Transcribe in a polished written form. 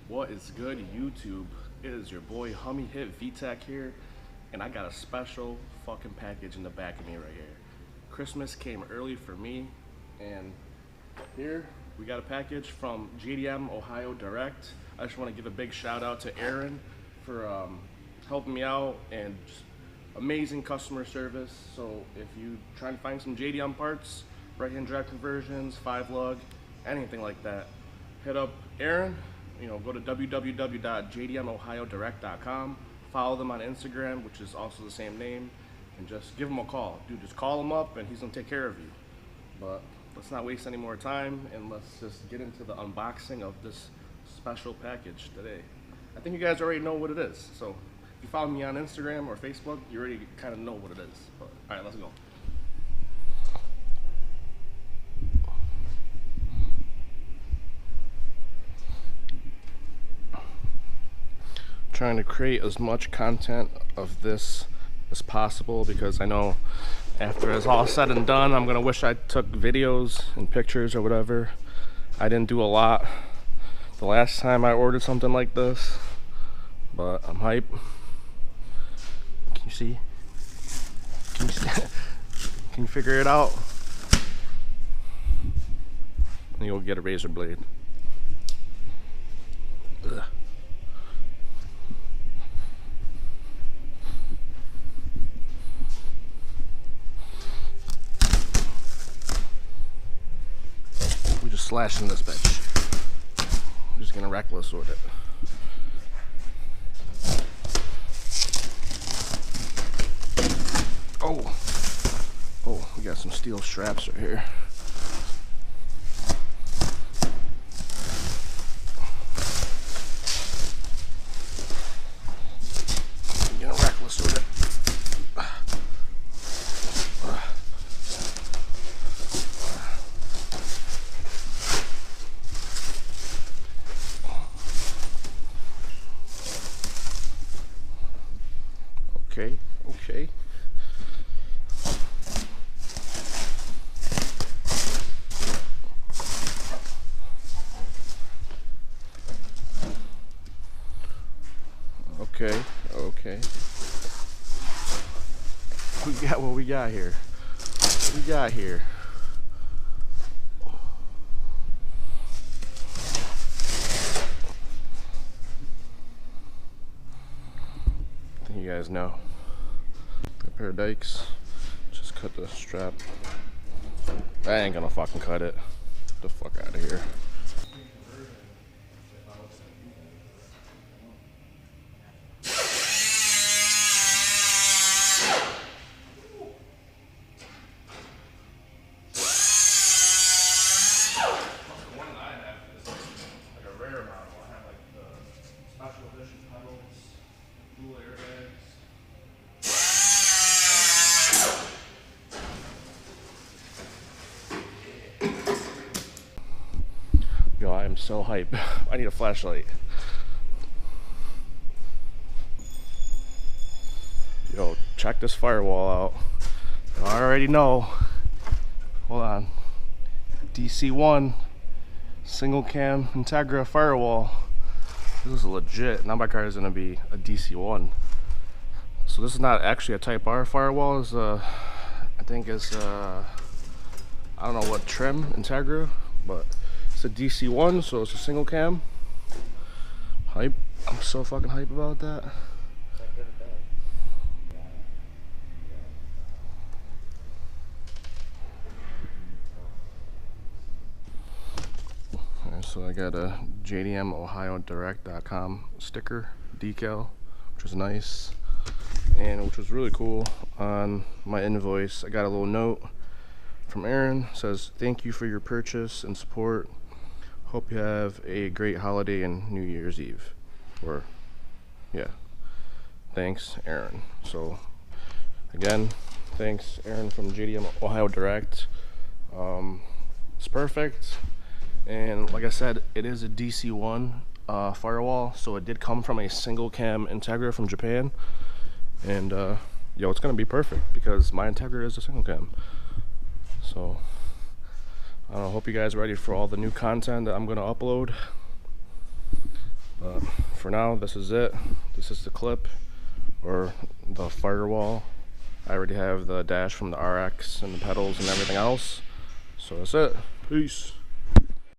What is good, YouTube? It is your boy Hummy Hit VTEC here, and I got a special fucking package in the back of me right here. Christmas came early for me, and here we got a package from JDM Ohio Direct. I just want to give a big shout out to Aaron for helping me out and just amazing customer service. So if you trying to find some JDM parts, right-hand drive conversions, 5-lug, anything like that, hit up Aaron. Go to www.jdmohiodirect.com. Follow them on Instagram, which is also the same name, and just give them a call. Dude, just call him up and he's gonna take care of you. But let's not waste any more time and let's just get into the unboxing of this special package today. I think you guys already know what it is. So if you follow me on Instagram or Facebook, you already kind of know what it is. But, all right, let's go. Trying to create as much content of this as possible because I know after it's all said and done, I'm gonna wish I took videos and pictures or whatever. I didn't do a lot the last time I ordered something like this, but I'm hype. Can you see? Can you figure it out? And you'll get a razor blade. Ugh. Slashing this bitch. I'm just gonna reckless with it. Oh, we got some steel straps right here. I'm getting reckless with it. Okay. Okay. We got what we got here. I think you guys know. A pair of dikes. Just cut the strap. I ain't gonna fucking cut it. Get the fuck out of here. Yo, I am so hype. I need a flashlight. Yo, check this firewall out. I already know. Hold on. DC1 single cam Integra firewall. This is legit. Now my car is gonna be a DC1. So this is not actually a Type R firewall. It's I think it's I don't know what trim Integra, but it's a DC1, so it's a single cam. Hype. I'm so fucking hype about that. Alright, so I got a JDM Ohio Direct.com sticker decal, which was nice. And which was really cool, on my invoice I got a little note from Aaron. It says, "Thank you for your purchase and support. Hope you have a great holiday and New Year's Eve." Or, yeah, thanks Aaron. So again, thanks Aaron from JDM Ohio Direct. It's perfect, and like I said, it is a DC1 firewall, so it did come from a single cam Integra from Japan. And yo, it's gonna be perfect because my Integra is a single cam. So I hope you guys are ready for all the new content that I'm gonna upload. for now, this is it. This is the clip, or the Firewall. I already have the dash from the RX and the pedals and everything else. So that's it. Peace.